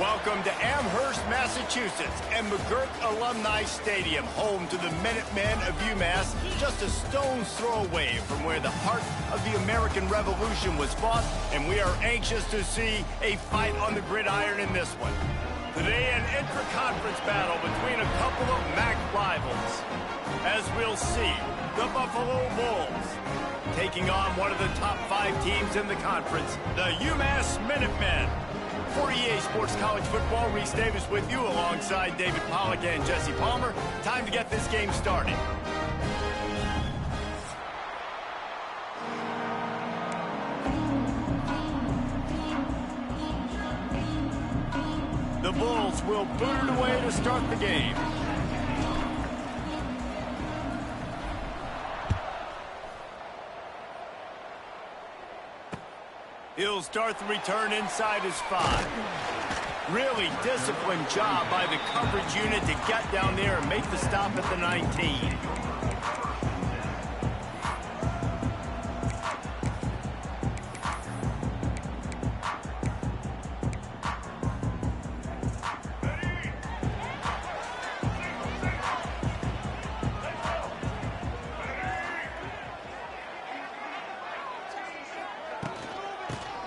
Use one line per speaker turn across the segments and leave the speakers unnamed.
Welcome to Amherst, Massachusetts, and McGirt Alumni Stadium, home to the Minutemen of UMass, just a stone's throw away from where the heart of the American Revolution was fought, and we are anxious to see a fight on the gridiron in this one. Today, an intra-conference battle between a couple of MAC rivals. As we'll see, the Buffalo Bulls taking on one of the top 5 teams in the conference, the UMass Minutemen. For EA Sports College Football, Reese Davis with you alongside David Pollack and Jesse Palmer. Time to get this game started. The Bulls will boot it away to start the game. He'll start the return inside his 5. Really disciplined job by the coverage unit to get down there and make the stop at the 19.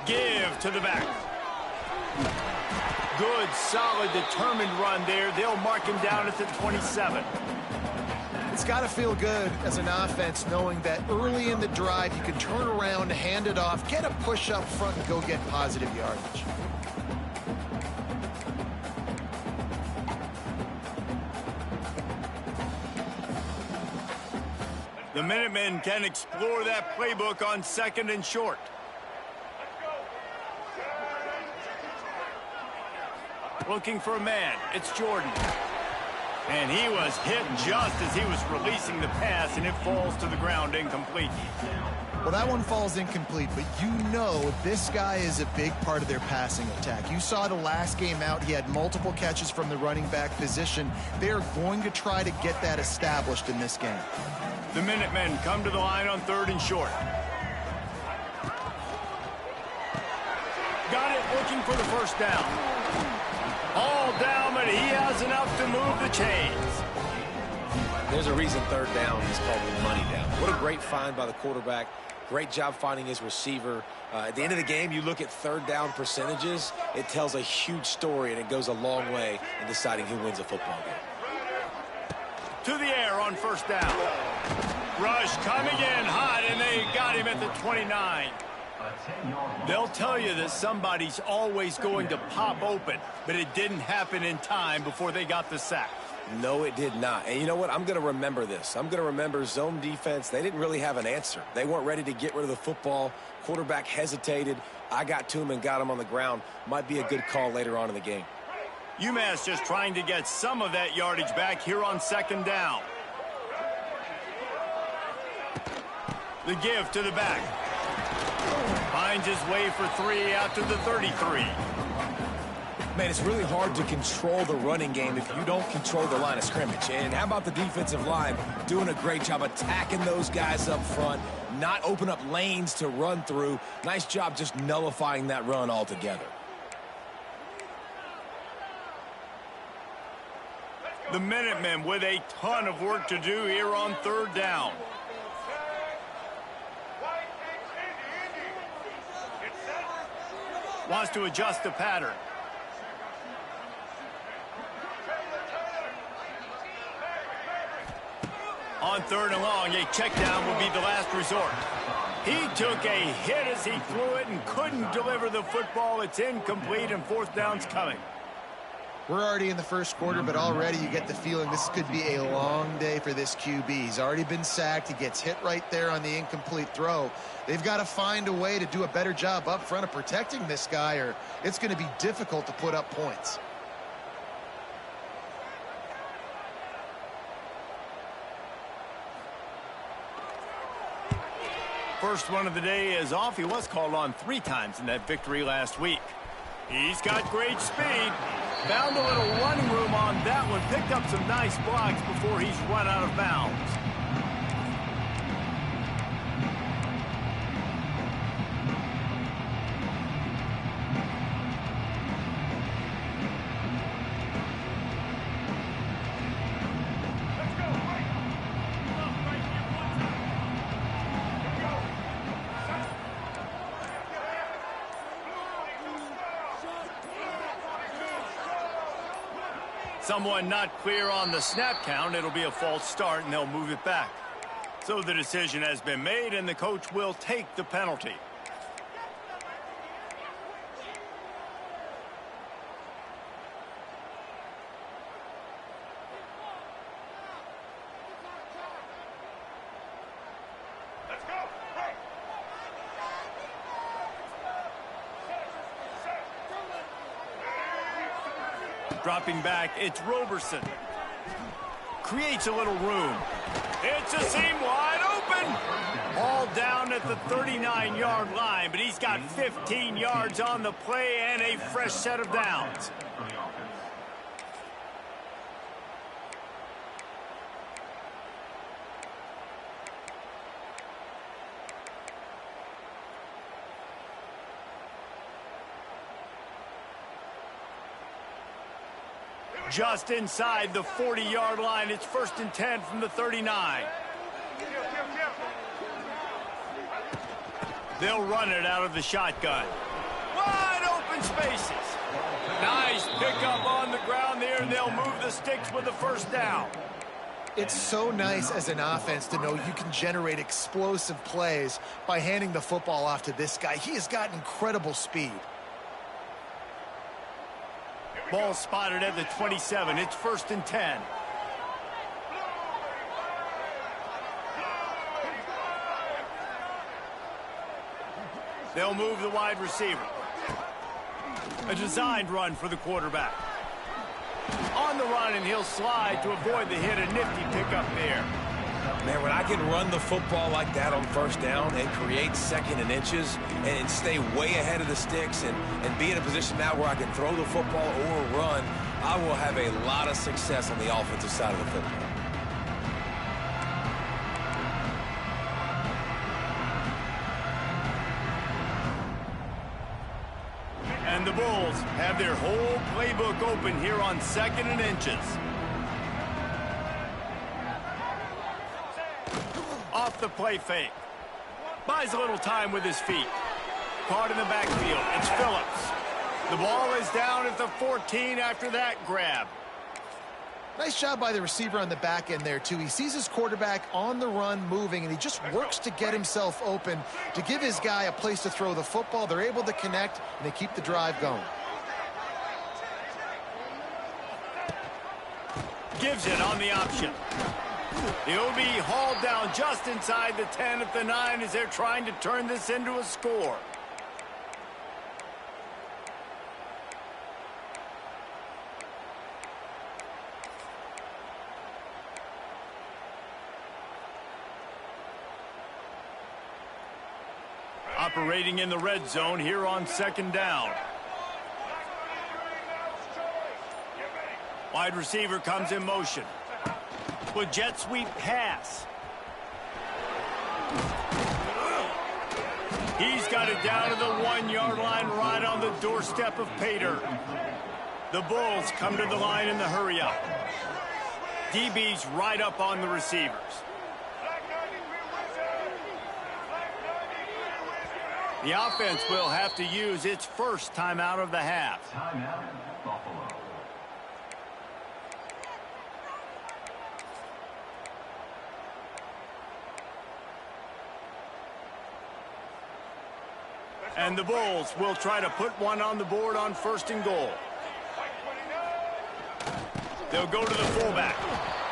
Give to the back. Good, solid, determined run there. They'll mark him down at the 27.
It's got to feel good as an offense knowing that early in the drive you can turn around, hand it off, get a push up front, and go get positive yardage.
The Minutemen can explore that playbook on 2nd and short. Looking for a man. It's Jordan. And he was hit just as he was releasing the pass, and it falls to the ground incomplete.
Well, that one falls incomplete, but you know this guy is a big part of their passing attack. You saw the last game out. He had multiple catches from the running back position. They're going to try to get that established in this game.
The Minutemen come to the line on 3rd and short. Got it, looking for the first down. All down, but he has enough to move the chains.
There's a reason 3rd down is called the money down. What a great find by the quarterback. Great job finding his receiver. At the end of the game, you look at 3rd down percentages. It tells a huge story, and it goes a long way in deciding who wins a football game.
To the air on 1st down. Rush coming in hot, and they got him at the 29. They'll tell you that somebody's always going to pop open, but it didn't happen in time before they got the sack.
No, it did not. And you know what? I'm going to remember this. I'm going to remember zone defense. They didn't really have an answer. They weren't ready to get rid of the football. Quarterback hesitated. I got to him and got him on the ground. Might be a good call later on in the game.
UMass just trying to get some of that yardage back here on 2nd down. The give to the back. Finds his way for 3 out to the 33.
Man, it's really hard to control the running game if you don't control the line of scrimmage. And how about the defensive line doing a great job attacking those guys up front, not open up lanes to run through. Nice job just nullifying that run altogether.
The Minutemen with a ton of work to do here on 3rd down. Wants to adjust the pattern. On 3rd and long, a check down will be the last resort. He took a hit as he threw it and couldn't deliver the football. It's incomplete, and 4th down's coming.
We're already in the 1st quarter, but already you get the feeling this could be a long day for this QB. He's already been sacked. He gets hit right there on the incomplete throw. They've got to find a way to do a better job up front of protecting this guy, or it's going to be difficult to put up points.
First one of the day is off. He was called on 3 times in that victory last week. He's got great speed. Found a little running room on that one. Picked up some nice blocks before he's run out of bounds. Someone not clear on the snap count. It'll be a false start, and they'll move it back. So the decision has been made, and the coach will take the penalty. Dropping back, it's Roberson. Creates a little room. It's a seam wide open. All down at the 39-yard line, but he's got 15 yards on the play and a fresh set of downs. Just inside the 40-yard line. It's 1st and 10 from the 39. They'll run it out of the shotgun. Wide open spaces. Nice pickup on the ground there, and they'll move the sticks with the first down.
It's so nice as an offense to know you can generate explosive plays by handing the football off to this guy. He has got incredible speed.
Ball spotted at the 27. It's 1st and 10. They'll move the wide receiver. A designed run for the quarterback. On the run, and he'll slide to avoid the hit. A nifty pickup there.
Man, when I can run the football like that on 1st down and create 2nd and inches and stay way ahead of the sticks and be in a position now where I can throw the football or run, I will have a lot of success on the offensive side of the football.
And the Bulls have their whole playbook open here on 2nd and inches. Off the play fake. Buys a little time with his feet. Caught in the backfield. It's Phillips. The ball is down at the 14 after that grab.
Nice job by the receiver on the back end there, too. He sees his quarterback on the run moving, and he just works to get himself open to give his guy a place to throw the football. They're able to connect, and they keep the drive going.
Gives it on the option. He'll be hauled down just inside the 10 at the 9 as they're trying to turn this into a score. Operating in the red zone here on 2nd down. Wide receiver comes in motion. With jet sweep pass. He's got it down to the 1-yard line right on the doorstep of Pater. The Bulls come to the line in the hurry up. DB's right up on the receivers. The offense will have to use its first timeout of the half.
Timeout, Buffalo.
And the Bulls will try to put one on the board on 1st and goal. They'll go to the fullback.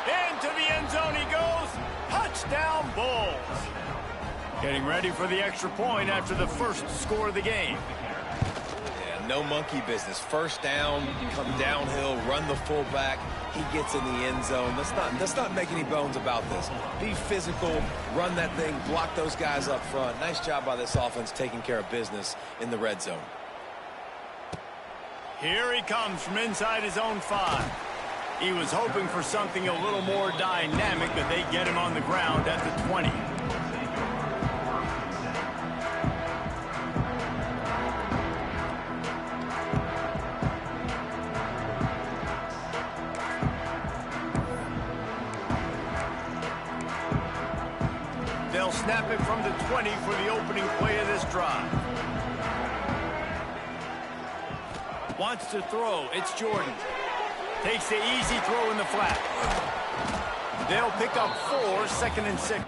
Into the end zone he goes. Touchdown, Bulls. Getting ready for the extra point after the first score of the game.
Yeah, no monkey business. 1st down, come downhill, run the fullback. He gets in the end zone. Let's not make any bones about this. Be physical, run that thing, block those guys up front. Nice job by this offense taking care of business in the red zone.
Here he comes from inside his own 5. He was hoping for something a little more dynamic, but they get him on the ground at the 20. They'll snap it from the 20 for the opening play of this drive. Wants to throw. It's Jordan. Takes the easy throw in the flat. They'll pick up 4, 2nd and 6.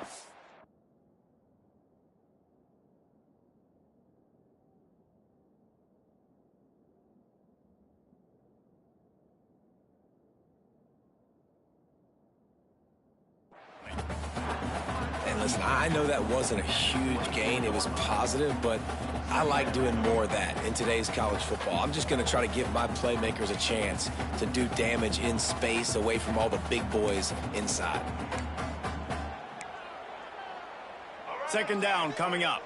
And listen, I know that wasn't a huge gain. It was positive, but I like doing more of that in today's college football. I'm just going to try to give my playmakers a chance to do damage in space away from all the big boys inside.
2nd down coming up.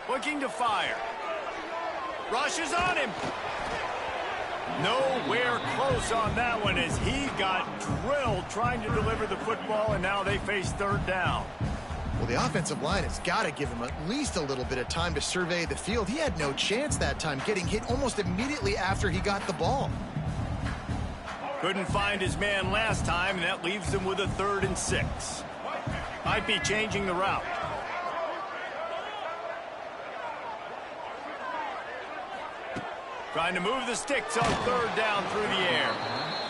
Looking to fire. Rushes on him. Nowhere close on that one as he got drilled trying to deliver the football, and now they face 3rd down.
Well, the offensive line has got to give him at least a little bit of time to survey the field. He had no chance that time, getting hit almost immediately after he got the ball.
Couldn't find his man last time, and that leaves him with a 3rd and 6. Might be changing the route. Trying to move the sticks on 3rd down through the air.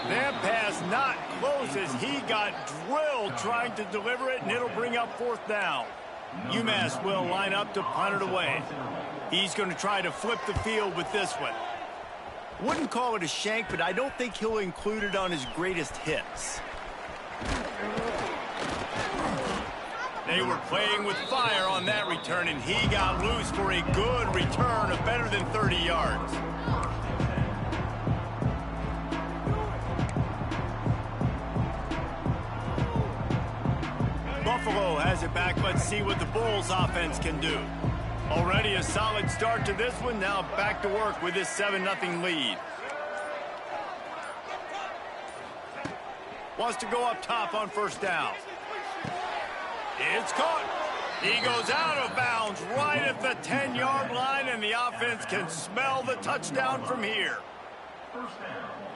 That pass not close as he got drilled trying to deliver it, and it'll bring up 4th down. UMass will line up to punt it away. He's going to try to flip the field with this one. Wouldn't call it a shank, but I don't think he'll include it on his greatest hits. They were playing with fire on that return, and he got loose for a good return of better than 30 yards. Buffalo has it back. Let's see what the Bulls offense can do. Already a solid start to this one. Now back to work with this 7-0 lead. Wants to go up top on 1st down. It's caught. He goes out of bounds right at the 10-yard line, and the offense can smell the touchdown from here.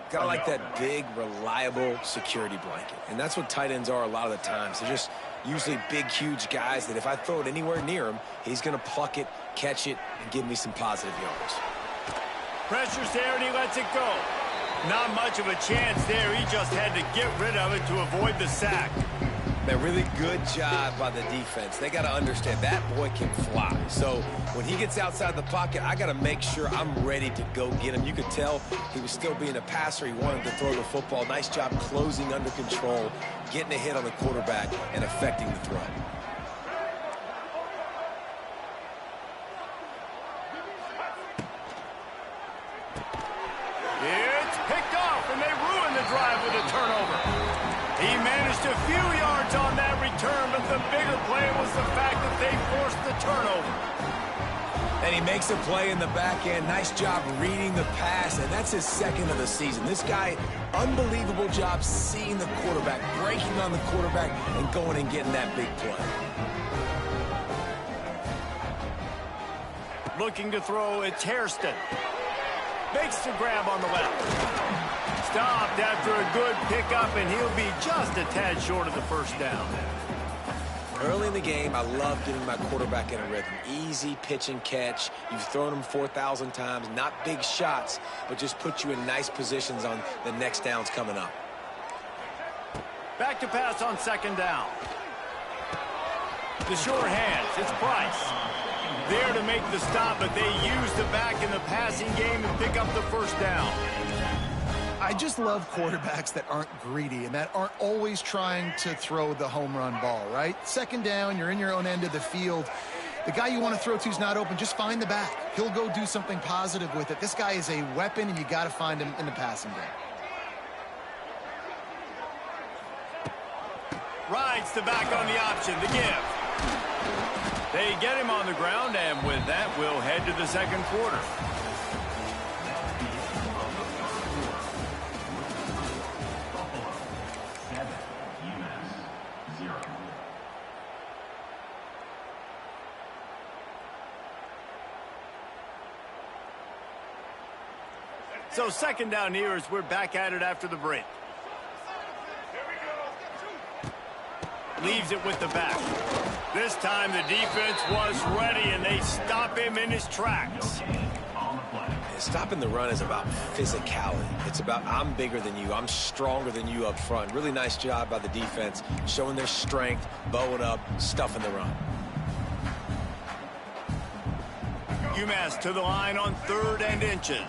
Gotta like that big, reliable security blanket. And that's what tight ends are a lot of the times. They're just usually big, huge guys that if I throw it anywhere near him, he's going to pluck it, catch it, and give me some positive yards.
Pressure's there, and he lets it go. Not much of a chance there. He just had to get rid of it to avoid the sack.
Man, really good job by the defense. They got to understand that boy can fly. So when he gets outside the pocket, I got to make sure I'm ready to go get him. You could tell he was still being a passer. He wanted to throw the football. Nice job closing under control, getting a hit on the quarterback, and affecting the throw.
It's picked off, and they ruin the drive with a turnover. He managed a few yards on that return, but the bigger play was the fact that they forced the turnover.
And he makes a play in the back end. Nice job reading the pass, and that's his 2nd of the season. This guy, unbelievable job seeing the quarterback, breaking on the quarterback, and going and getting that big play.
Looking to throw, it's Hairston. Makes the grab on the left. Stopped after a good pickup, and he'll be just a tad short of the 1st down.
Early in the game, I love getting my quarterback in a rhythm. Easy pitch and catch. You've thrown him 4,000 times. Not big shots, but just put you in nice positions on the next downs coming up.
Back to pass on 2nd down. The sure hands. It's Price. There to make the stop, but they use the back in the passing game and pick up the 1st down.
I just love quarterbacks that aren't greedy and that aren't always trying to throw the home run ball, right? 2nd down, you're in your own end of the field. The guy you want to throw to is not open. Just find the back. He'll go do something positive with it. This guy is a weapon, and you got to find him in the passing game.
Rides the back on the option, the give. get him on the ground, and with that, we'll head to the second quarter. So second down here as we're back at it after the break. Leaves it with the back. This time the defense was ready, and they stop him in his tracks.
Stopping the run is about physicality. It's about I'm bigger than you. I'm stronger than you up front. Really nice job by the defense, showing their strength, bowing up, stuffing the run.
UMass to the line on 3rd and inches.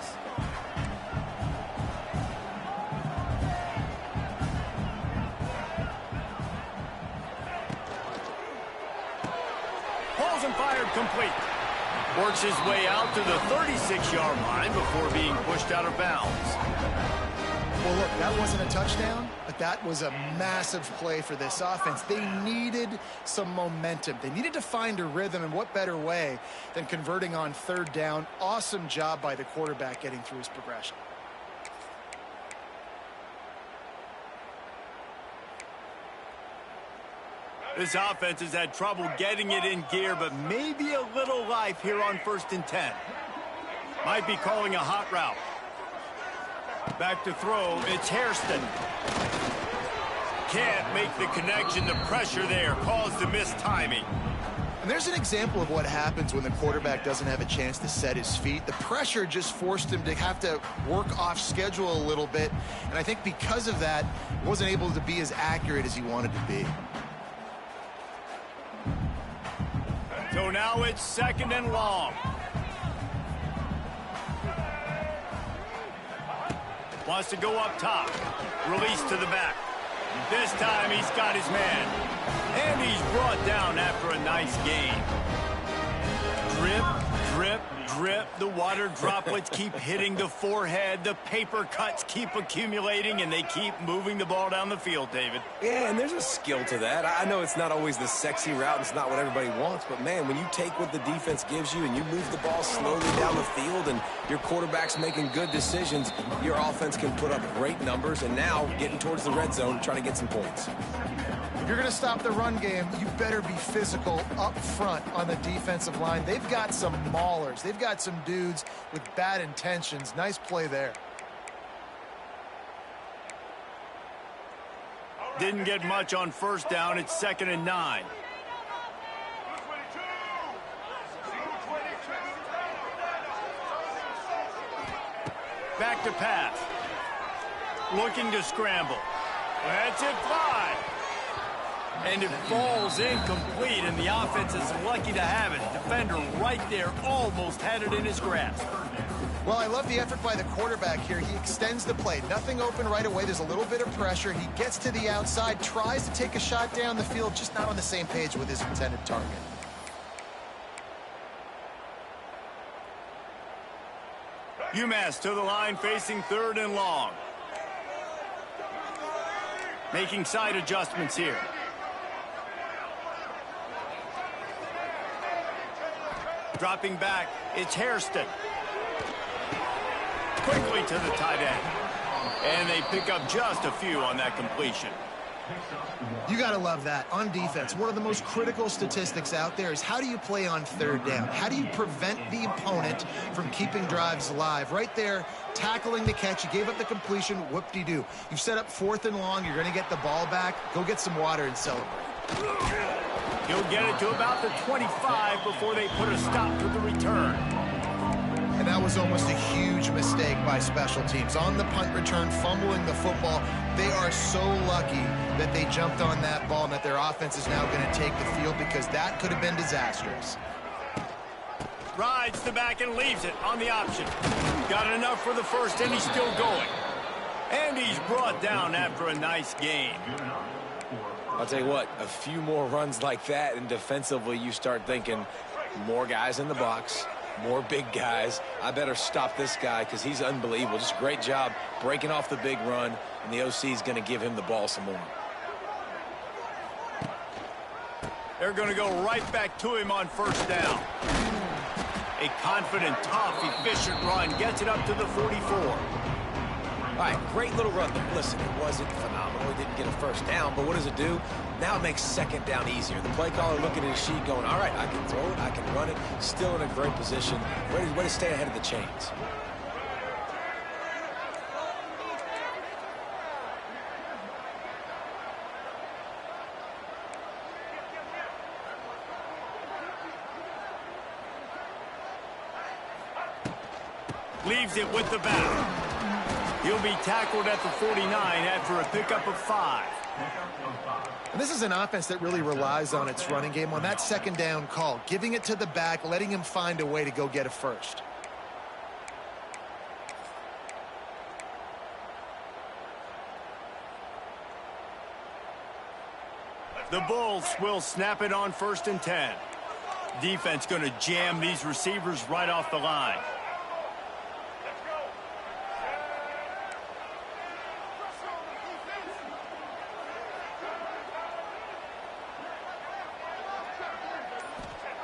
Pulls and fired complete. Works his way out to the 36-yard line before being pushed out of bounds.
Well, look, that wasn't a touchdown, but that was a massive play for this offense. They needed some momentum. They needed to find a rhythm, and what better way than converting on 3rd down. Awesome job by the quarterback getting through his progression.
This offense has had trouble getting it in gear, but maybe a little life here on 1st and 10. Might be calling a hot route. Back to throw, it's Hairston. Can't make the connection. The pressure there caused the missed timing.
And there's an example of what happens when the quarterback doesn't have a chance to set his feet. The pressure just forced him to have to work off schedule a little bit. And I think because of that, wasn't able to be as accurate as he wanted to be.
So now it's 2nd and long. Wants to go up top. Release to the back. This time he's got his man. And he's brought down after a nice gain. Drip, drip, drip. The water droplets keep hitting the forehead. The paper cuts keep accumulating, and they keep moving the ball down the field, David.
Yeah, and there's a skill to that. I know it's not always the sexy route. It's not what everybody wants. But, man, when you take what the defense gives you and you move the ball slowly down the field and your quarterback's making good decisions, your offense can put up great numbers. And now getting towards the red zone, trying to get some points.
If you're going to stop the run game, you better be physical up front on the defensive line. They've got some maulers. They've got some dudes with bad intentions. Nice play there.
Didn't get much on 1st down. It's 2nd and 9. Back to pass. Looking to scramble. That's it, fly. And it falls incomplete, and the offense is lucky to have it. Defender right there almost had it in his grasp.
Well, I love the effort by the quarterback here. He extends the play. Nothing open right away. There's a little bit of pressure. He gets to the outside, tries to take a shot down the field, just not on the same page with his intended target.
UMass to the line facing 3rd and long. Making side adjustments here. Dropping back, it's Hairston. Quickly to the tight end. And they pick up just a few on that completion.
You got to love that. On defense, one of the most critical statistics out there is how do you play on 3rd down? How do you prevent the opponent from keeping drives alive? Right there, tackling the catch. You gave up the completion. Whoop-de-doo. You've set up 4th and long. You're going to get the ball back. Go get some water and celebrate.
He'll get it to about the 25 before they put a stop to the return.
And that was almost a huge mistake by special teams. On the punt return, fumbling the football. They are so lucky that they jumped on that ball and that their offense is now going to take the field because that could have been disastrous.
Rides the back and leaves it on the option. Got enough for the first, and he's still going. And he's brought down after a nice gain.
I'll tell you what, a few more runs like that, and defensively you start thinking more guys in the box, more big guys. I better stop this guy because he's unbelievable. Just great job breaking off the big run, and the OC is going to give him the ball some more.
They're going to go right back to him on first down. A confident, tough, efficient run gets it up to the 44.
All right, great little run there. Listen, it wasn't phenomenal. He didn't get a first down, but what does it do? Now it makes second down easier. The play caller looking at his sheet going, all right, I can throw it, I can run it, still in a great position, ready to stay ahead of the chains.
Leaves it with the back. He'll be tackled at the 49 after a pickup of 5.
And this is an offense that really relies on its running game on that second down call, giving it to the back, letting him find a way to go get a first.
The Bulls will snap it on 1st and 10. Defense going to jam these receivers right off the line.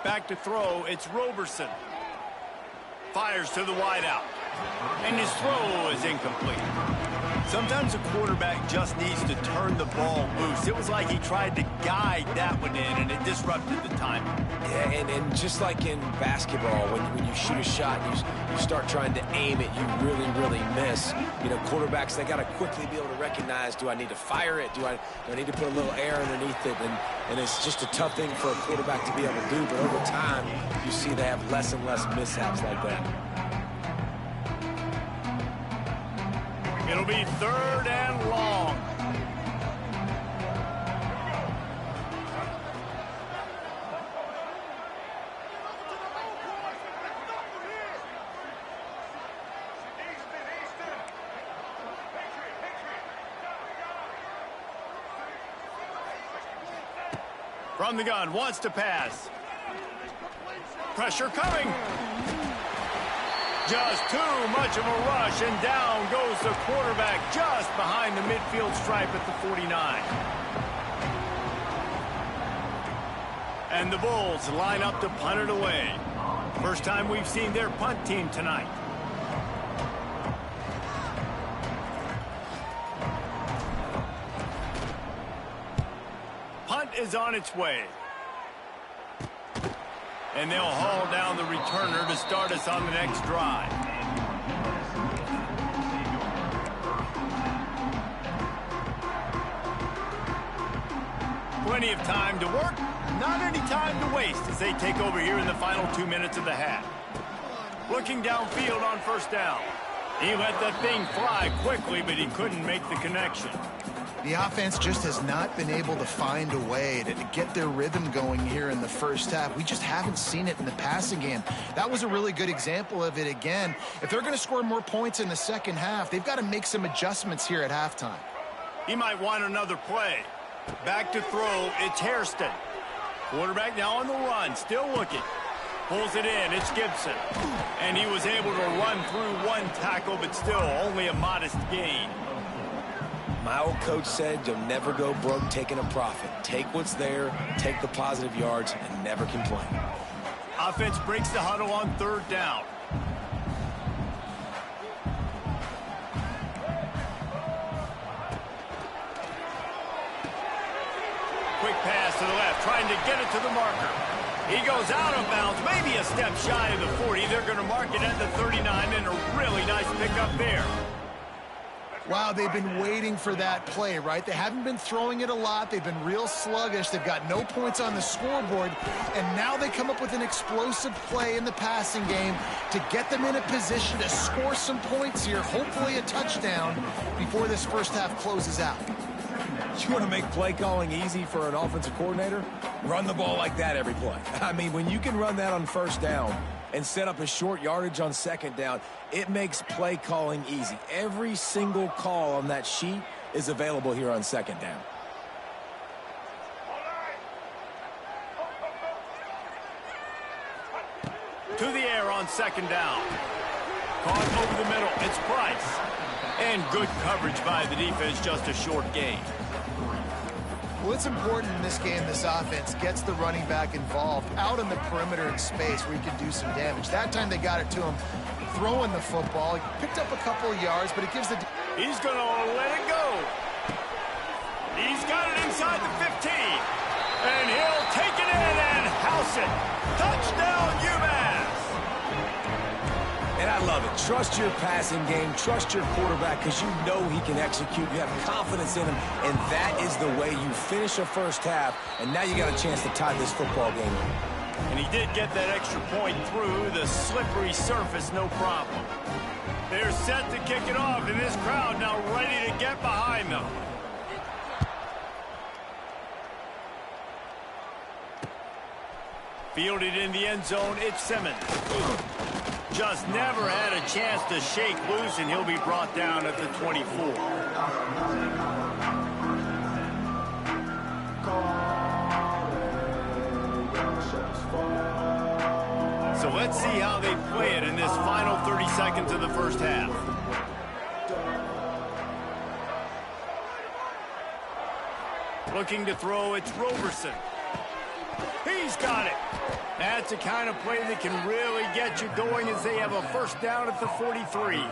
Back to throw, it's Roberson. Fires to the wideout. And his throw is incomplete. Sometimes a quarterback just needs to turn the ball loose. It was like he tried to guide that one in, and it disrupted the timing.
Yeah, and just like in basketball, when you shoot a shot, you start trying to aim it, you really miss. You know, quarterbacks, they got to quickly be able to recognize, do I need to fire it? Do I need to put a little air underneath it? And it's just a tough thing for a quarterback to be able to do, but over time, you see they have less and less mishaps like that.
It'll be 3rd and long. From the gun, wants to pass. Pressure coming. Just too much of a rush, and down goes the quarterback just behind the midfield stripe at the 49. And the Bulls line up to punt it away. First time we've seen their punt team tonight. Punt is on its way. And they'll haul down the returner to start us on the next drive. Plenty of time to work, not any time to waste as they take over here in the final 2 minutes of the half. Looking downfield on first down. He let that thing fly quickly, but he couldn't make the connection.
The offense just has not been able to find a way to get their rhythm going here in the first half. We just haven't seen it in the passing game. That was a really good example of it again. If they're going to score more points in the second half, they've got to make some adjustments here at halftime.
He might want another play. Back to throw, it's Hairston. Quarterback now on the run, still looking. Pulls it in, it's Gibson. And he was able to run through one tackle, but still only a modest gain.
My old coach said you'll never go broke taking a profit. Take what's there, take the positive yards, and never complain.
Offense breaks the huddle on 3rd down. Quick pass to the left, trying to get it to the marker. He goes out of bounds, maybe a step shy of the 40. They're going to mark it at the 39, and a really nice pickup there.
Wow, they've been waiting for that play, right? They haven't been throwing it a lot. They've been real sluggish. They've got no points on the scoreboard. And now they come up with an explosive play in the passing game to get them in a position to score some points here, hopefully a touchdown, before this first half closes out.
You want to make play calling easy for an offensive coordinator? Run the ball like that every play. I mean, when you can run that on first down and set up a short yardage on second down, it makes play calling easy. Every single call on that sheet is available here on second down.
To the air on second down. Caught over the middle, it's Price. And good coverage by the defense, just a short gain.
Well, it's important in this game this offense gets the running back involved out in the perimeter in space where he can do some damage. That time they got it to him throwing the football. He picked up a couple of yards, but it gives the...
He's going to let it go. He's got it inside the 15. And he'll take it in and house it. Touchdown, UMass.
And I love it. Trust your passing game. Trust your quarterback because you know he can execute. You have confidence in him, and that is the way you finish a first half. And now you got a chance to tie this football game.
And he did get that extra point through the slippery surface, no problem. They're set to kick it off, and this crowd now ready to get behind them. Fielded in the end zone, it's Simmons. Just never had a chance to shake loose, and he'll be brought down at the 24. So let's see how they play it in this final 30 seconds of the first half. Looking to throw, it's Roberson. He's got it. That's the kind of play that can really get you going as they have a first down at the 43.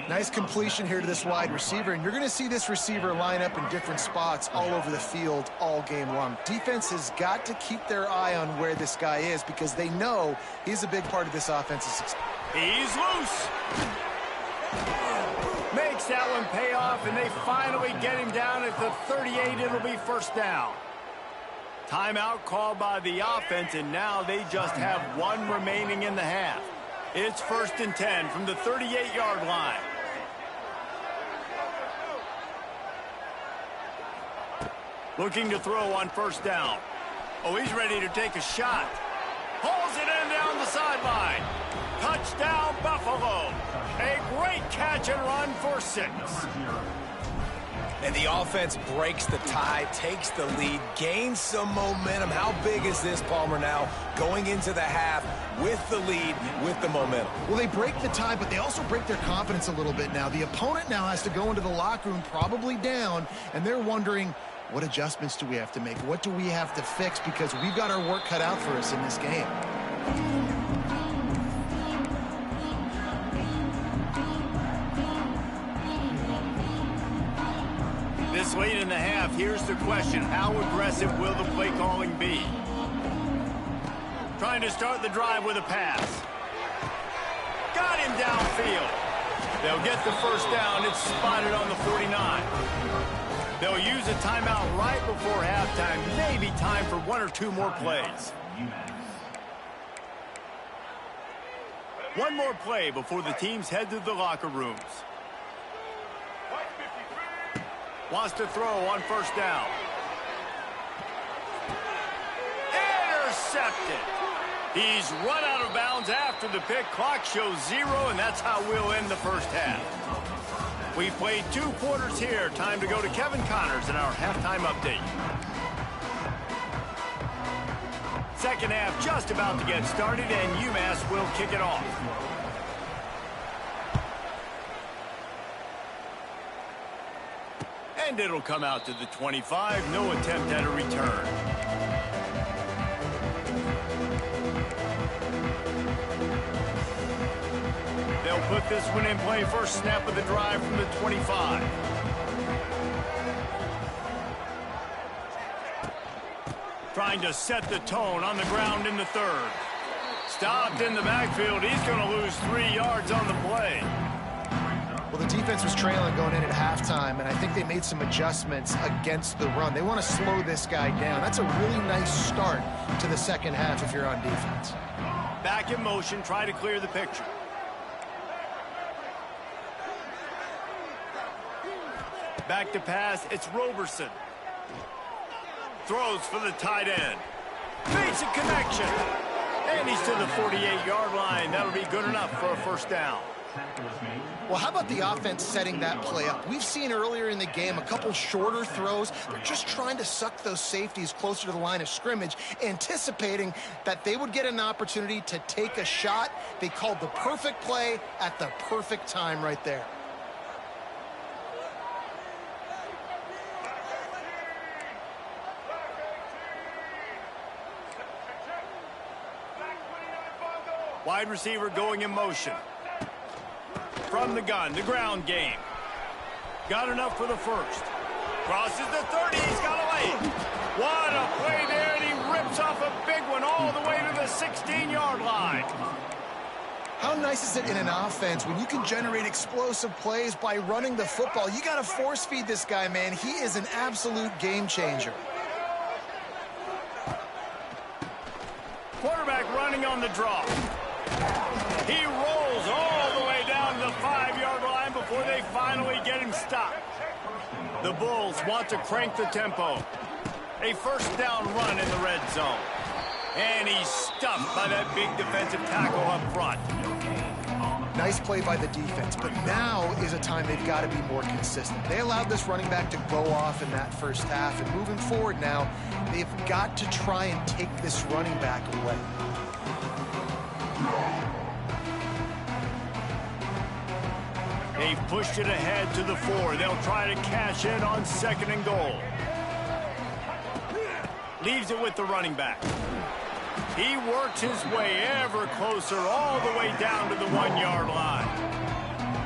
Nice completion here to this wide receiver, and you're going to see this receiver line up in different spots all over the field all game long. Defense has got to keep their eye on where this guy is because they know he's a big part of this offense's success.
He's loose. Makes that one pay off, and they finally get him down at the 38. It'll be first down. Timeout called by the offense, and now they just have one remaining in the half. It's 1st and 10 from the 38-yard line. Looking to throw on first down. Oh, he's ready to take a shot. Hauls it in down the sideline. Touchdown, Buffalo. A great catch and run for 6.
And the offense breaks the tie, takes the lead, gains some momentum. How big is this, Palmer, now going into the half with the lead, with the momentum?
Well, they break the tie, but they also break their confidence a little bit now. The opponent now has to go into the locker room probably down, and they're wondering, what adjustments do we have to make? What do we have to fix? Because we've got our work cut out for us in this game.
This late in the half, here's the question. How aggressive will the play calling be? Trying to start the drive with a pass. Got him downfield. They'll get the first down. It's spotted on the 49. They'll use a timeout right before halftime. Maybe time for 1 or 2 more plays. One more play before the teams head to the locker rooms. Wants to throw on first down. Intercepted. He's run out of bounds after the pick. Clock shows 0, and that's how we'll end the first half. We've played 2 quarters here. Time to go to Kevin Connors in our halftime update. Second half just about to get started, and UMass will kick it off. And it'll come out to the 25. No attempt at a return. They'll put this one in play. First snap of the drive from the 25. Trying to set the tone on the ground in the 3rd. Stopped in the backfield. He's going to lose 3 yards on the play.
Well, the defense was trailing going in at halftime, and I think they made some adjustments against the run. They want to slow this guy down. That's a really nice start to the second half if you're on defense.
Back in motion, try to clear the picture. Back to pass, it's Roberson. Throws for the tight end. Makes a connection. And he's to the 48-yard line. That'll be good enough for a first down.
Well, how about the offense setting that play up? We've seen earlier in the game a couple shorter throws. They're just trying to suck those safeties closer to the line of scrimmage, anticipating that they would get an opportunity to take a shot. They called the perfect play at the perfect time right there.
Wide receiver going in motion. From the gun, the ground game. Got enough for the first. Crosses the 30, he's got away. What a play there, and he rips off a big one all the way to the 16-yard line.
How nice is it in an offense when you can generate explosive plays by running the football? You got to force feed this guy, man. He is an absolute game changer.
Quarterback running on the draw. He rolls all the way down to the 5-yard line before they finally get him stopped. The Bulls want to crank the tempo. A first down run in the red zone. And he's stuffed by that big defensive tackle up front.
Nice play by the defense, but now is a time they've got to be more consistent. They allowed this running back to go off in that first half, and moving forward now, they've got to try and take this running back away.
They've pushed it ahead to the 4. They'll try to cash in on 2nd and goal. Leaves it with the running back. He works his way ever closer all the way down to the 1-yard line.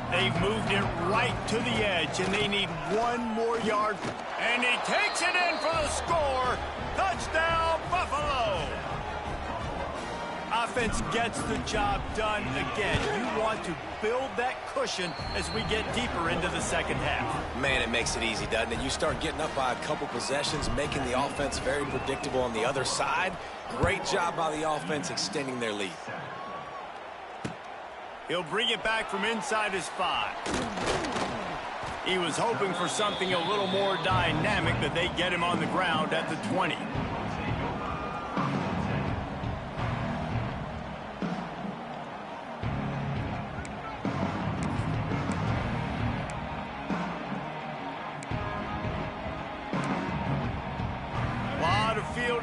They've moved it right to the edge, and they need 1 more yard. And he takes it in for the score. Touchdown, Buffalo! Offense gets the job done again. You want to build that cushion as we get deeper into the second half.
Man, it makes it easy, doesn't it? You start getting up by a couple possessions, making the offense very predictable on the other side. Great job by the offense extending their lead.
He'll bring it back from inside his 5. He was hoping for something a little more dynamic, but they get him on the ground at the 20.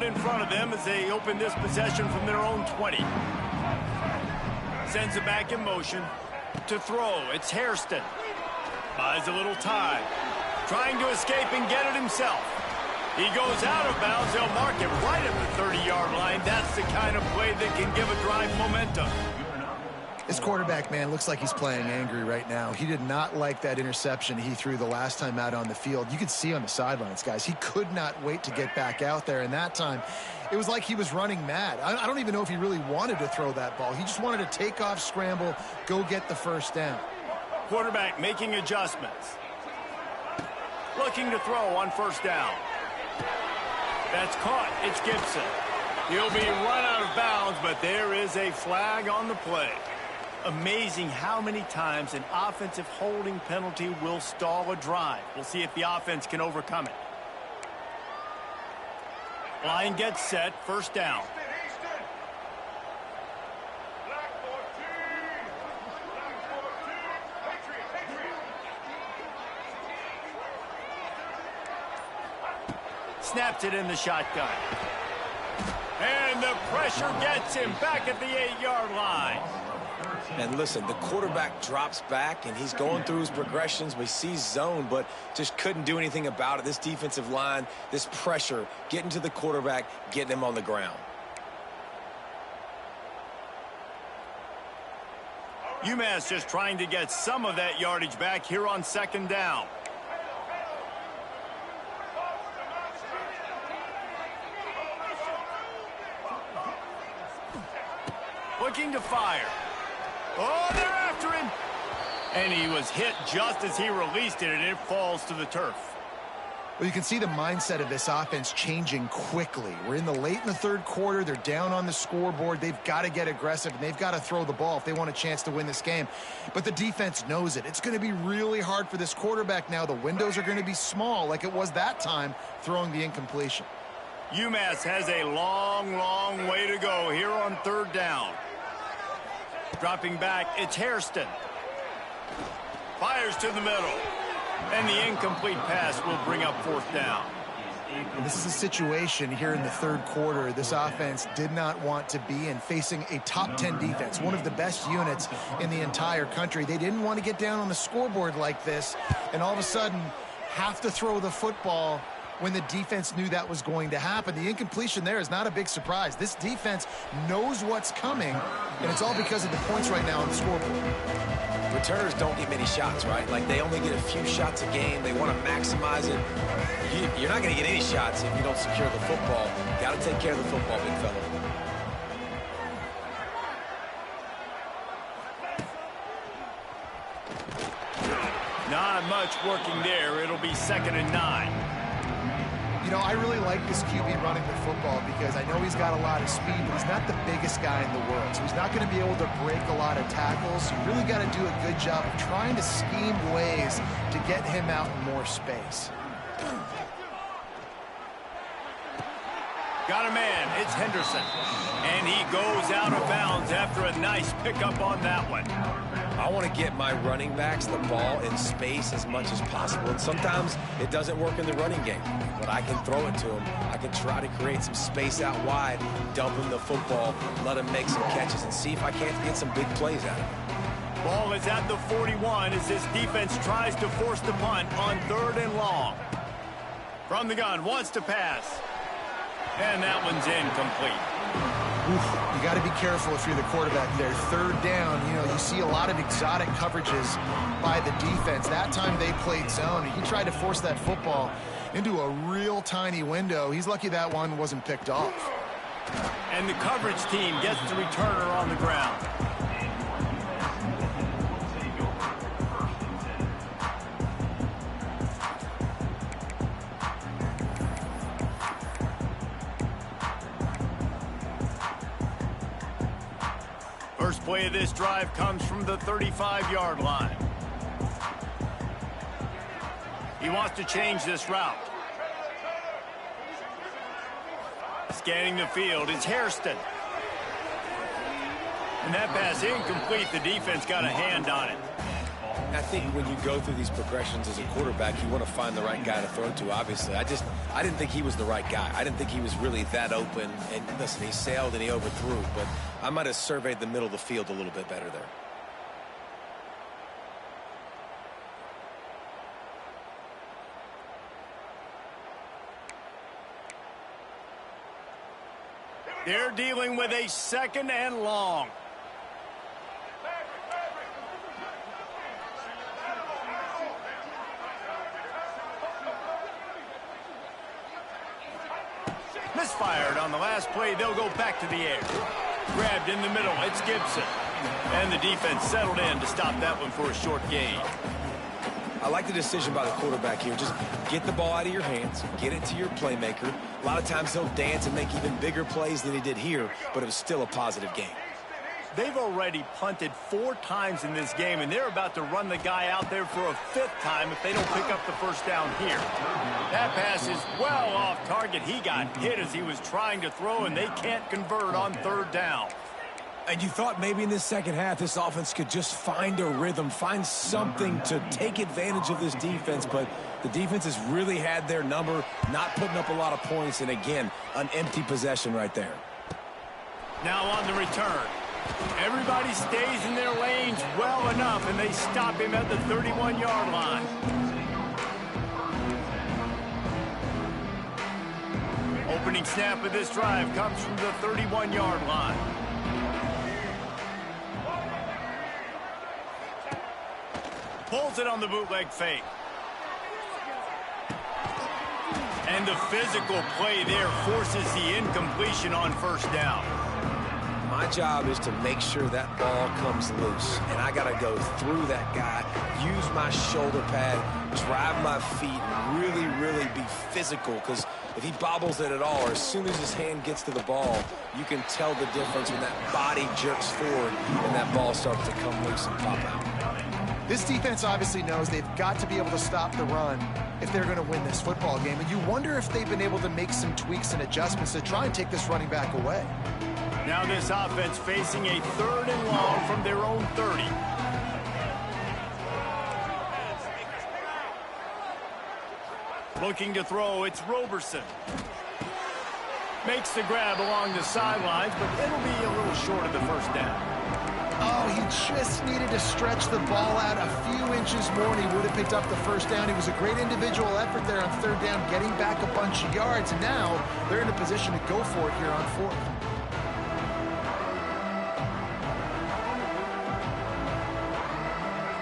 In front of them as they open this possession from their own 20. Sends it back in motion to throw. It's Hairston. Buys a little time. Trying to escape and get it himself. He goes out of bounds. They'll mark it right at the 30-yard line. That's the kind of play that can give a drive momentum.
This quarterback, man, looks like he's playing angry right now. He did not like that interception he threw the last time out on the field. You could see on the sidelines, guys, he could not wait to get back out there. And that time, it was like he was running mad. I don't even know if he really wanted to throw that ball. He just wanted to take off, scramble, go get the first down.
Quarterback making adjustments. Looking to throw on first down. That's caught. It's Gibson. He'll be run out of bounds, but there is a flag on the play. Amazing how many times an offensive holding penalty will stall a drive. We'll see if the offense can overcome it. Line gets set, first down. Snaps it in the shotgun. And the pressure gets him back at the 8-yard line.
And listen, the quarterback drops back, and he's going through his progressions. We see zone, but just couldn't do anything about it. This defensive line, this pressure, getting to the quarterback, getting him on the ground.
UMass just trying to get some of that yardage back here on 2nd down. Looking to fire. Oh, they're after him. And he was hit just as he released it, and it falls to the turf.
Well, you can see the mindset of this offense changing quickly. We're in the late in the 3rd quarter. They're down on the scoreboard. They've got to get aggressive, and they've got to throw the ball if they want a chance to win this game. But the defense knows it. It's going to be really hard for this quarterback now. The windows are going to be small like it was that time throwing the incompletion.
UMass has a long, long way to go here on 3rd down. Dropping back, it's Hairston. Fires to the middle. And the incomplete pass will bring up 4th down.
And this is a situation here in the 3rd quarter this offense did not want to be in, facing a top 10 defense, one of the best units in the entire country. They didn't want to get down on the scoreboard like this and all of a sudden have to throw the football when the defense knew that was going to happen. The incompletion there is not a big surprise. This defense knows what's coming, and it's all because of the points right now on the scoreboard.
Returners don't get many shots, right? Like, they only get a few shots a game. They want to maximize it. You're not going to get any shots if you don't secure the football. Got to take care of the football, big fella.
Not much working there. It'll be 2nd and 9.
You know, I really like this QB running the football because I know he's got a lot of speed, but he's not the biggest guy in the world. So he's not going to be able to break a lot of tackles. You really got to do a good job of trying to scheme ways to get him out in more space.
Got a man. It's Henderson. And he goes out of bounds after a nice pickup on that one.
I want to get my running backs the ball in space as much as possible. And sometimes it doesn't work in the running game, but I can throw it to them. I can try to create some space out wide, dump him the football, let him make some catches, and see if I can't get some big plays out of him.
Ball is at the 41 as this defense tries to force the punt on 3rd and long. From the gun, wants to pass. And that one's incomplete.
Oof, you got to be careful if you're the quarterback there. 3rd down, you know, you see a lot of exotic coverages by the defense. That time they played zone, and he tried to force that football into a real tiny window. He's lucky that one wasn't picked off.
And the coverage team gets the returner on the ground. First play of this drive comes from the 35-yard line. He wants to change this route. Scanning the field is Hairston. And that pass incomplete. The defense got a hand on it.
I think when you go through these progressions as a quarterback, you want to find the right guy to throw to, obviously. I didn't think he was the right guy. I didn't think he was really that open. And listen, he sailed and he overthrew, but I might have surveyed the middle of the field a little bit better there.
They're dealing with a 2nd and long. Misfired on the last play. They'll go back to the air. Grabbed in the middle. It's Gibson. And the defense settled in to stop that one for a short gain.
I like the decision by the quarterback here. Just get the ball out of your hands, get it to your playmaker. A lot of times he'll dance and make even bigger plays than he did here, but it was still a positive game.
They've already punted 4 times in this game, and they're about to run the guy out there for a 5th time if they don't pick up the first down here. That pass is well off target. He got hit as he was trying to throw, and they can't convert on 3rd down.
And you thought maybe in this second half this offense could just find a rhythm, find something to take advantage of this defense, but the defense has really had their number, not putting up a lot of points, and again, an empty possession right there.
Now on the return. Everybody stays in their lanes well enough, and they stop him at the 31-yard line. Opening snap of this drive comes from the 31-yard line. Pulls it on the bootleg fake. And the physical play there forces the incompletion on 1st down.
My job is to make sure that ball comes loose, and I got to go through that guy, use my shoulder pad, drive my feet, and really, really be physical, because if he bobbles it at all, or as soon as his hand gets to the ball, you can tell the difference when that body jerks forward and that ball starts to come loose and pop out.
This defense obviously knows they've got to be able to stop the run if they're going to win this football game, and you wonder if they've been able to make some tweaks and adjustments to try and take this running back away.
Now this offense facing a 3rd and long from their own 30. Looking to throw, it's Roberson. Makes the grab along the sidelines, but it'll be a little short of the 1st down.
Oh, he just needed to stretch the ball out a few inches more and he would have picked up the first down. It was a great individual effort there on third down, getting back a bunch of yards, and now they're in a position to go for it here on fourth.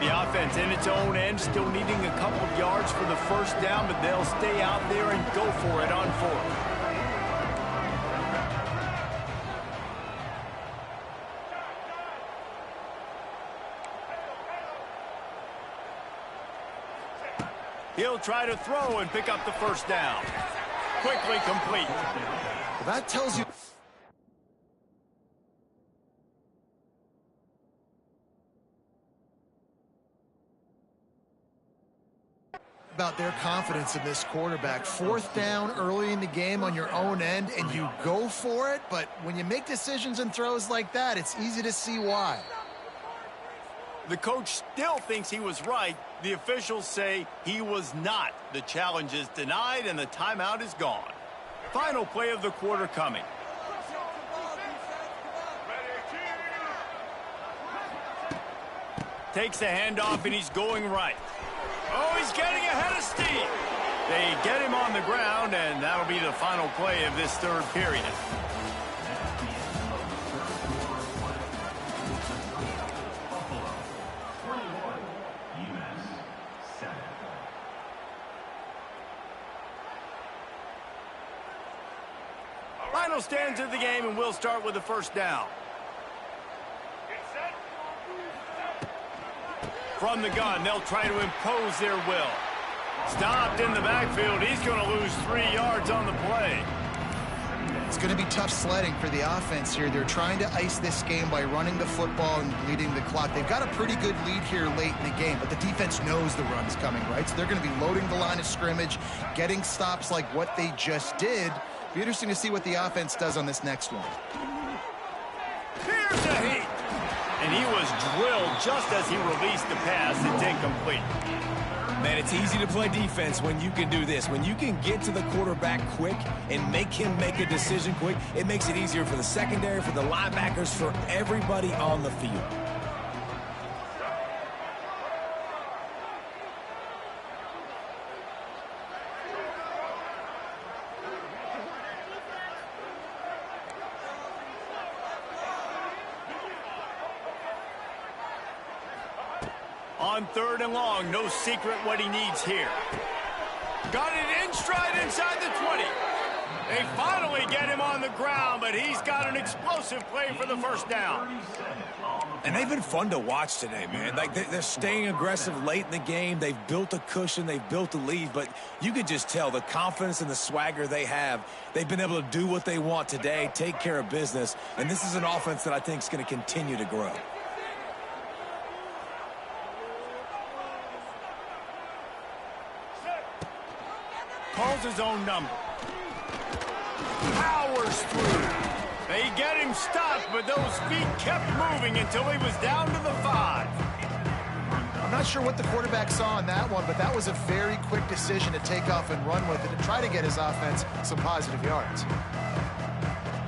The offense in its own end, still needing a couple of yards for the first down, but they'll stay out there and go for it on fourth. He'll try to throw and pick up the first down. Quickly complete.
Well, that tells you about their confidence in this quarterback. Fourth down early in the game on your own end, and you go for it, but when you make decisions and throws like that, it's easy to see why.
The coach still thinks he was right. The officials say he was not. The challenge is denied, and the timeout is gone. Final play of the quarter coming. Takes the handoff, and he's going right. Oh, he's getting ahead of steam. They get him on the ground, and that'll be the final play of this third period. Final stands of the game, and we'll start with the first down. From the gun, they'll try to impose their will. Stopped in the backfield. He's going to lose 3 yards on the play.
It's going to be tough sledding for the offense here. They're trying to ice this game by running the football and leading the clock. They've got a pretty good lead here late in the game, but the defense knows the run's coming, right? So they're going to be loading the line of scrimmage, getting stops like what they just did. Be interesting to see what the offense does on this next one.
Here's a heat. And he was drilled just as he released the pass. It's incomplete.
Man, it's easy to play defense when you can do this. When you can get to the quarterback quick and make him make a decision quick, it makes it easier for the secondary, for the linebackers, for everybody on the field.
On third and long, no secret what he needs here. Got it in stride inside the 20. They finally get him on the ground, but he's got an explosive play for the first down.
And they've been fun to watch today, man. Like they're staying aggressive late in the game. They've built a cushion. They've built a lead, but you could just tell the confidence and the swagger they have. They've been able to do what they want today, take care of business, and this is an offense that I think is going to continue to grow.
Calls his own number. Powers through. They get him stopped, but those feet kept moving until he was down to the 5.
I'm not sure what the quarterback saw on that one, but that was a very quick decision to take off and run with it and try to get his offense some positive yards.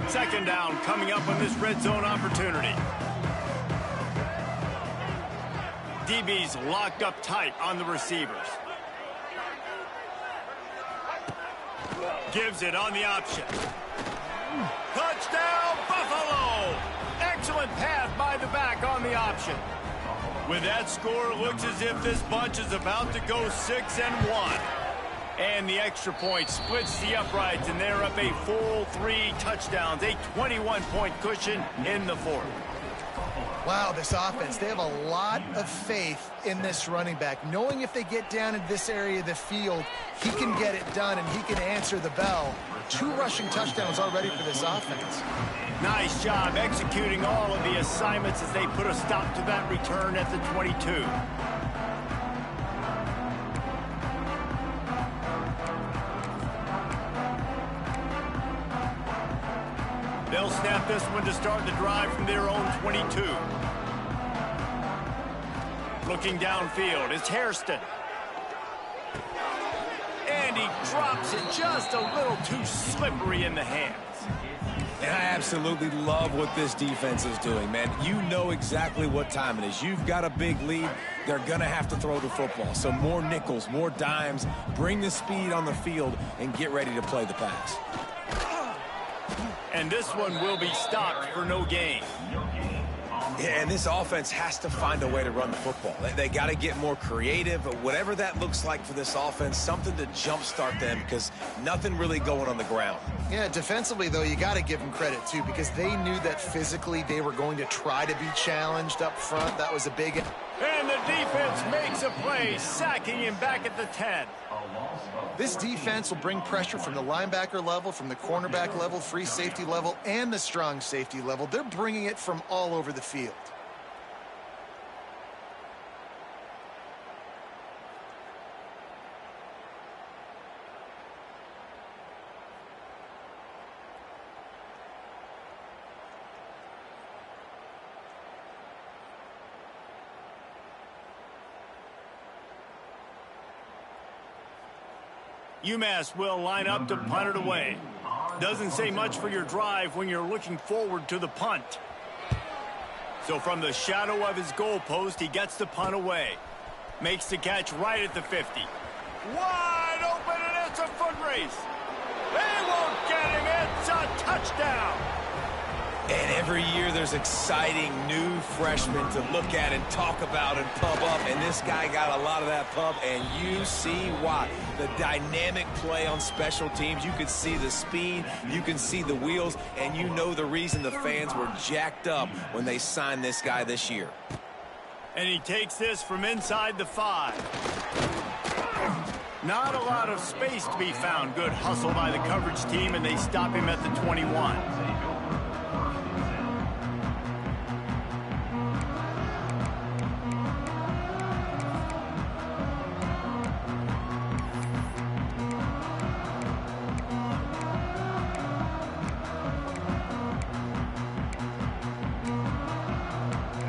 Second down coming up on this red zone opportunity. DB's locked up tight on the receivers. Gives it on the option. Touchdown, Buffalo! Excellent pass by the back on the option. With that score, it looks as if this bunch is about to go 6-1. And the extra point splits the uprights, and they're up a full 3 touchdowns, a 21-point cushion in the fourth.
Wow, this offense, they have a lot of faith in this running back, knowing if they get down in this area of the field, he can get it done and he can answer the bell. 2 rushing touchdowns already for this offense.
Nice job executing all of the assignments as they put a stop to that return at the 22. They'll snap this one to start the drive from their own 22. Looking downfield, it's Hairston. And he drops it just a little too slippery in the hands.
And I absolutely love what this defense is doing, man. You know exactly what time it is. You've got a big lead. They're going to have to throw the football. So more nickels, more dimes, bring the speed on the field, and get ready to play the pass.
And this one will be stopped for no gain.
Yeah, and this offense has to find a way to run the football. They got to get more creative, whatever that looks like for this offense, something to jumpstart them because nothing really going on the ground.
Yeah, defensively, though, you got to give them credit, too, because they knew that physically they were going to try to be challenged up front. That was a big...
And the defense makes a play, sacking him back at the 10.
This defense will bring pressure from the linebacker level, from the cornerback level, free safety level, and the strong safety level. They're bringing it from all over the field.
UMass will line up to punt it away. Doesn't say much for your drive when you're looking forward to the punt. So from the shadow of his goalpost, he gets the punt away. Makes the catch right at the 50. Wide open, and it's a foot race. They won't get him. It's a touchdown.
And every year there's exciting new freshmen to look at and talk about and pump up. And this guy got a lot of that pump, and you see why. The dynamic play on special teams. You can see the speed, you can see the wheels, and you know the reason the fans were jacked up when they signed this guy this year.
And he takes this from inside the 5. Not a lot of space to be found. Good hustle by the coverage team, and they stop him at the 21.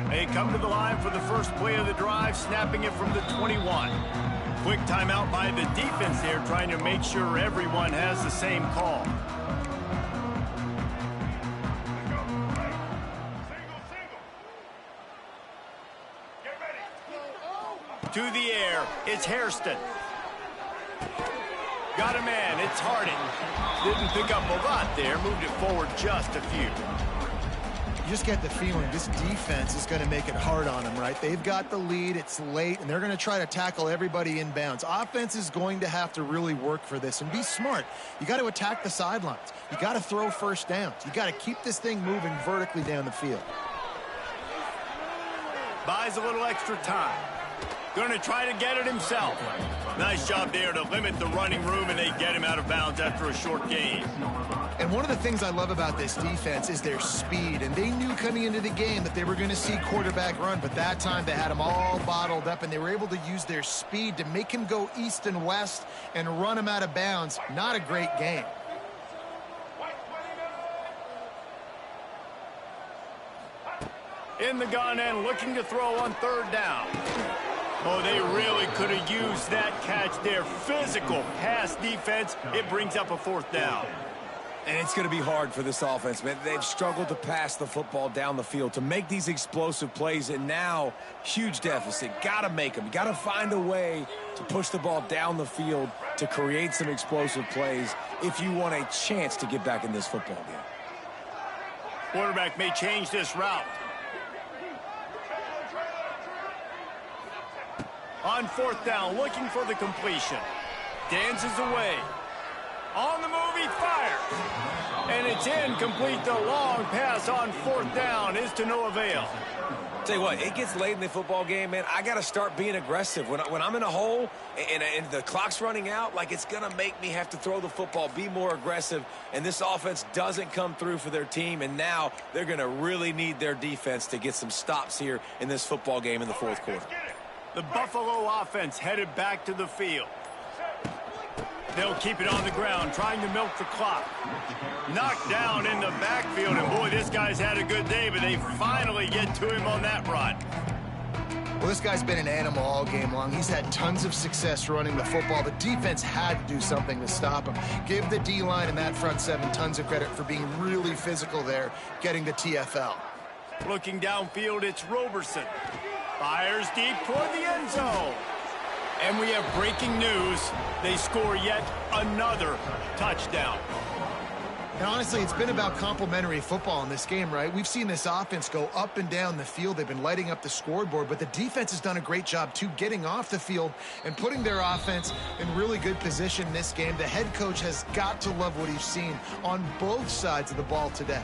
They come to the line for the first play of the drive, snapping it from the 21. Quick timeout by the defense there, trying to make sure everyone has the same call. To the air, it's Hairston. Got a man, it's Harding. Didn't pick up a lot there, moved it forward just a few.
You just get the feeling this defense is going to make it hard on them, right? They've got the lead, it's late, and they're going to try to tackle everybody in bounds. Offense is going to have to really work for this and be smart. You got to attack the sidelines. You got to throw first downs. You got to keep this thing moving vertically down the field.
Buys a little extra time. Going to try to get it himself. Nice job there to limit the running room, and they get him out of bounds after a short gain.
And one of the things I love about this defense is their speed. And they knew coming into the game that they were going to see quarterback run, but that time they had him all bottled up, and they were able to use their speed to make him go east and west and run him out of bounds. Not a great game.
In the gun and looking to throw on third down. Oh, they really could have used that catch there. Physical pass defense. It brings up a fourth down.
And it's going to be hard for this offense, man. They've struggled to pass the football down the field, to make these explosive plays, and now huge deficit. Got to make them. Got to find a way to push the ball down the field to create some explosive plays if you want a chance to get back in this football game.
Quarterback may change this route. On fourth down, looking for the completion. Dances away. On the move, he fires. And it's incomplete. The long pass on fourth down is to no avail.
Tell you what, it gets late in the football game, man. I got to start being aggressive. When I'm in a hole and the clock's running out, like, it's going to make me have to throw the football, be more aggressive. And this offense doesn't come through for their team, and now they're going to really need their defense to get some stops here in this football game in the fourth quarter.
The Buffalo offense headed back to the field. They'll keep it on the ground, trying to milk the clock. Knocked down in the backfield, and boy, this guy's had a good day, but they finally get to him on that run.
Well, this guy's been an animal all game long. He's had tons of success running the football. The defense had to do something to stop him. Give the D-line and that front seven tons of credit for being really physical there, getting the TFL.
Looking downfield, it's Roberson. Fires deep toward the end zone. And we have breaking news. They score yet another touchdown.
And honestly, it's been about complementary football in this game, right? We've seen this offense go up and down the field. They've been lighting up the scoreboard, but the defense has done a great job, too, getting off the field and putting their offense in really good position in this game. The head coach has got to love what he's seen on both sides of the ball today.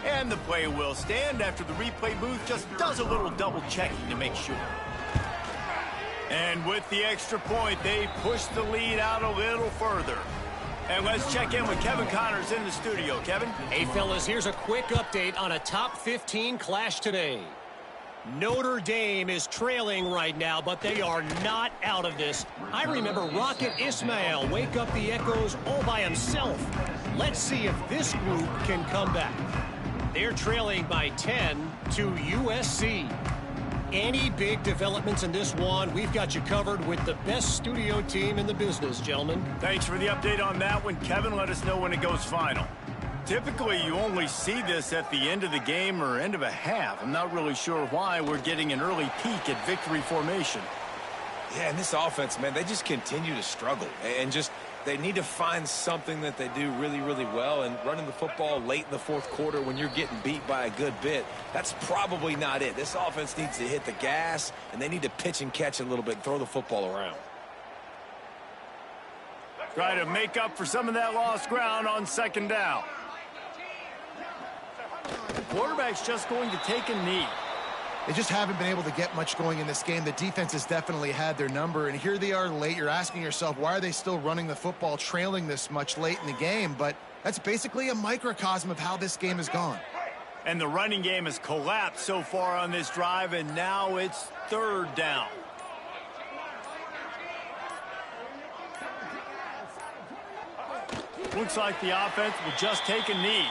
And the play will stand after the replay booth just does a little double checking to make sure. And with the extra point, they push the lead out a little further. And let's check in with Kevin Connors in the studio. Kevin?
Hey, fellas, here's a quick update on a top 15 clash today. Notre Dame is trailing right now, but they are not out of this. I remember Rocket Ismail wake up the echoes all by himself. Let's see if this group can come back. They're trailing by 10 to USC. Any big developments in this one, we've got you covered with the best studio team in the business, gentlemen.
Thanks for the update on that one, Kevin. Let us know when it goes final. Typically, you only see this at the end of the game or end of a half. I'm not really sure why we're getting an early peek at victory formation.
Yeah, and this offense, man, they just continue to struggle. And they need to find something that they do really, really well. And running the football late in the fourth quarter when you're getting beat by a good bit, that's probably not it. This offense needs to hit the gas, and they need to pitch and catch a little bit and throw the football around.
Try to make up for some of that lost ground on second down. The quarterback's just going to take a knee.
They just haven't been able to get much going in this game. The defense has definitely had their number, and here they are late. You're asking yourself, why are they still running the football, trailing this much late in the game? But that's basically a microcosm of how this game has gone.
And the running game has collapsed so far on this drive, and now it's third down. Looks like the offense will just take a knee.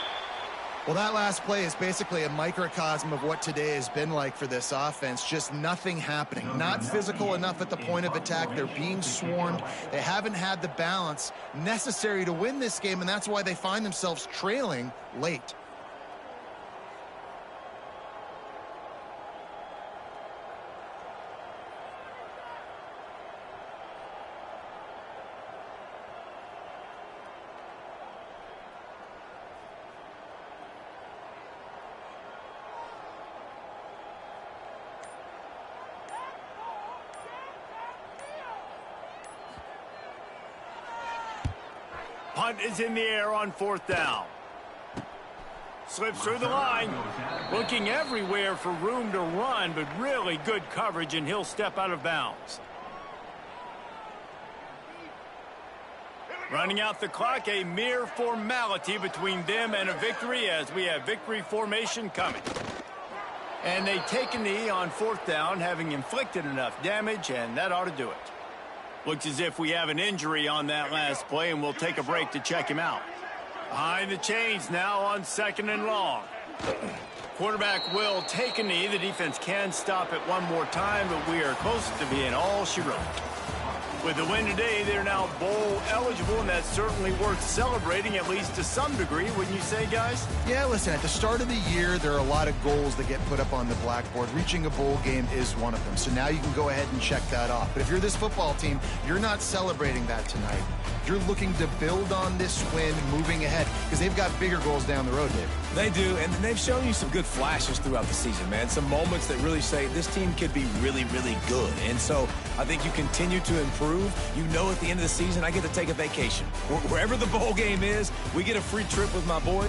Well, that last play is basically a microcosm of what today has been like for this offense. Just nothing happening. Not physical enough at the point of attack. They're being swarmed. They haven't had the balance necessary to win this game, and that's why they find themselves trailing late.
Punt is in the air on fourth down. Slips through the line. Looking everywhere for room to run, but really good coverage, and he'll step out of bounds. Running out the clock, a mere formality between them and a victory as we have victory formation coming. And they take a knee on fourth down, having inflicted enough damage, and that ought to do it. Looks as if we have an injury on that last play, and we'll take a break to check him out. Behind the chains now on second and long. Quarterback will take a knee. The defense can stop it one more time, but we are close to being all she wrote. With the win today, they're now bowl eligible, and that's certainly worth celebrating, at least to some degree, wouldn't you say, guys?
Yeah, listen, at the start of the year, there are a lot of goals that get put up on the blackboard. Reaching a bowl game is one of them. So now you can go ahead and check that off. But if you're this football team, you're not celebrating that tonight. You're looking to build on this win moving ahead because they've got bigger goals down the road, Dave.
They do, and they've shown you some good flashes throughout the season, man. Some moments that really say this team could be really, really good. And so I think you continue to improve. You know at the end of the season, I get to take a vacation. Wherever the bowl game is, we get a free trip with my boy.